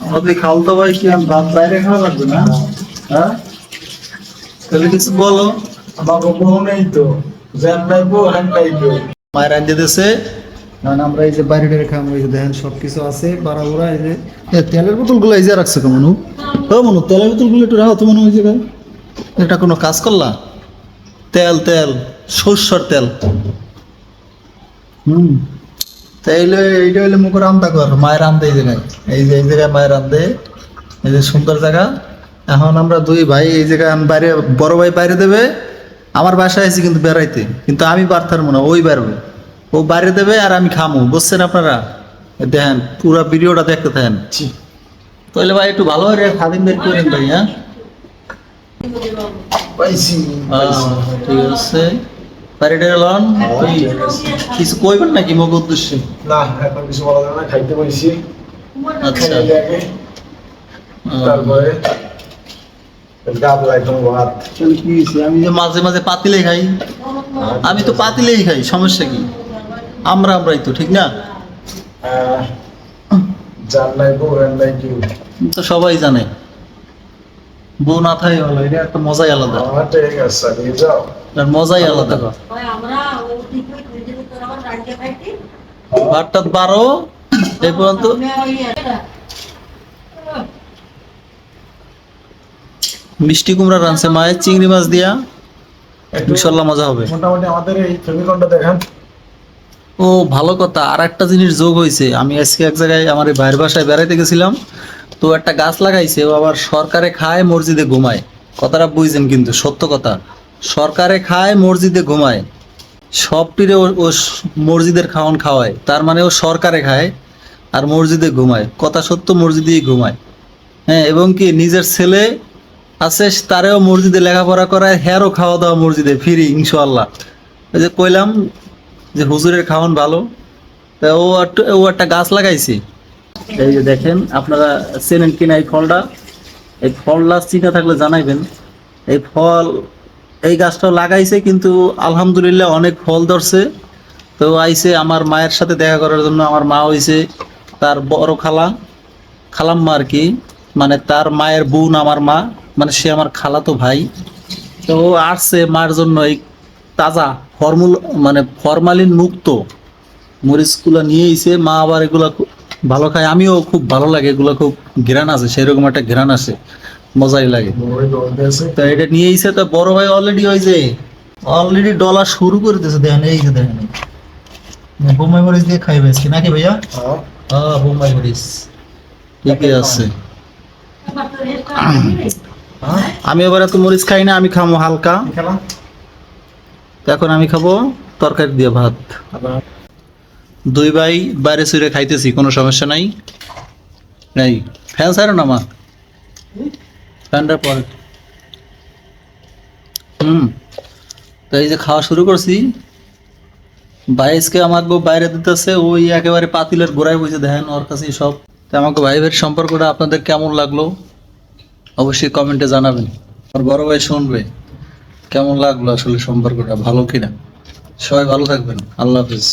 আমাদের খালতো ভাই কি আমি ভাত বাইরে খাওয়া লাগবে না? হ্যাঁ, তাহলে কিছু বলো। আমার বউ নেই তো, জ্যাম নাইবো হ্যাং নাইবো। মায়ের রাঁধতে দিতেছে, কারণ আমরা এই যে বাইরে টাইরে খাবো, এই যে দেখেন সবকিছু আছে বাড়া বুড়া। এই যে তেলের বোতল গুলো এই যে রাখছে তো মনু। ও মনু, তেলের বোতল গুলো একটু রাখো তো মনে হয়েছে। এটা কোনো কাজ করলা? তেল তেল সরষের তেল। হুম, তাইলে এইটা হইলে মুখ রান্না কর, মায়ের রান্ধে এই জায়গায়। এই যে এই জায়গায় মায়ের রান্ধে, এই যে সুন্দর জায়গা। এখন আমরা দুই ভাই এই জায়গায়, আমি বাইরে, বড় ভাই বাইরে দেবে। আমার বাসায় আছি কিন্তু বেড়াইতে, কিন্তু আমি পারতাম না, ওই বেরোবে। ও বাইরে দেবে আর আমি খামু, বুঝছেন আপনারা? দেখেন পুরো ভিডিওটা দেখতে থাকেন। তাহলে ভাই একটু ভালো করে খাদিম বের করেন ভাই। হ্যাঁ, পাইছি ঠিক আছে। বাইরে লন কিছু কইবেন নাকি মুখ উদ্দেশ্যে? না, এখন কিছু বলা যাবে না, খাইতে পাইছি। আচ্ছা, খাইলে আগে, তারপরে গাবলা একদম ভাত। তাহলে কি হয়েছে? আমি যে মাঝে মাঝে পাতিলেই খাই, আমি তো পাতিলেই খাই, সমস্যা কি? আমরাই তো, ঠিক না? জান নাইবো হ্যাং নাইবো। তো সবাই জানে বউ না থাই হলো, এটা একটা মজাই আলাদা। আমার ঠিক আছে, নিয়ে যাও। এটার মজাই আলাদা। ভাতটা 12 এই পর্যন্ত। মিষ্টি কুমড়া রাঁধছে মায়ের চিংড়ি মাছ দিয়া, ইনশাল্লাহ মজা হবে। মোটামুটি আমাদের এই ফেমিকনটা দেখান। ও ভালো কথা, আর একটা জিনিস যোগ হয়েছে। আমি আজকে এক জায়গায় আমার এই ভাইয়ের বাসায় বেড়াইতে গেছিলাম, তো একটা গাছ লাগাইছে ও, আবার সরকারে খায় মসজিদে ঘুমায়। কথাটা বুঝছেন কিন্তু সত্য কথা। সরকারে খায় মসজিদে ঘুমায়, সবটিরে ও মসজিদের খাওয়ান খাওয়ায়, তার মানে ও সরকারে খায় আর মসজিদে ঘুমায়। কথা সত্য, মসজিদেই ঘুমায়। হ্যাঁ, এবং কি নিজের ছেলে আছে তারেও মসজিদে লেখাপড়া করায়, হ্যারও খাওয়া দাওয়া মসজিদে ফ্রি ইনশাআল্লাহ। ওই যে কইলাম যে হুজুরের খাওয়ান ভালো, তা ও একটা গাছ লাগাইছে। এই যে দেখেন, আপনারা চেনেন কিনা এই ফলটা? এই ফলটা চিনা থাকলে জানাইবেন। এই ফল, এই গাছটাও লাগাইছে, কিন্তু আলহামদুলিল্লাহ অনেক ফল ধরছে। তো আইছে আমার মায়ের সাথে দেখা করার জন্য। আমার মা হইছে তার বড় খালাম্মা আর কি, মানে তার মায়ের বোন আমার মা, মানে সে আমার খালাতো ভাই। তো ও আসছে মার জন্য এই তাজা মানে ফরমালিন মুক্ত মরিচগুলো নিয়ে এসে। মা আবার এগুলা খুব ভালো খায়, আমিও খুব ভালো লাগে এগুলো, খুব ঘ্রাণ আছে, সেরকম একটা ঘ্রাণ আছে, মজাই লাগে। তো এটা নিয়ে এসে, তো বড় ভাই অলরেডি ডলা শুরু করে দিয়েছে। দেখেন, এই যে দেখেন, বোম্বাই মরিচ দিয়ে খাইবে আজকে নাকি ভাইয়া? হ্যাঁ, বোম্বাই মরিচ ঠিকই আছে। আমি এবার এত মরিচ খাই না, আমি খাবো হালকা। এখন আমি খাবো তরকারি দিয়ে ভাত। দুই ভাই বাইরে সুরে খাইতেছি, কোনো সমস্যা নাই। নাই ফ্যান ছাড়ো না মা, ফ্যানটার পর। তো এই যে খাওয়া শুরু করছি, বাইসকে আমাকে বাইরে দিতেছে, ওই একেবারে পাতিলের গোড়ায় বসে। দেখেন ওর কাছেই সব। তো আমাকে ভাই ভাইয়ের সম্পর্কটা আপনাদের কেমন লাগলো অবশ্যই কমেন্টে জানাবেন। আর বড় ভাই শুনবে কেমন লাগলো আসলে সম্পর্কটা, ভালো কিনা। সবাই ভালো থাকবেন, আল্লাহ হাফিজ।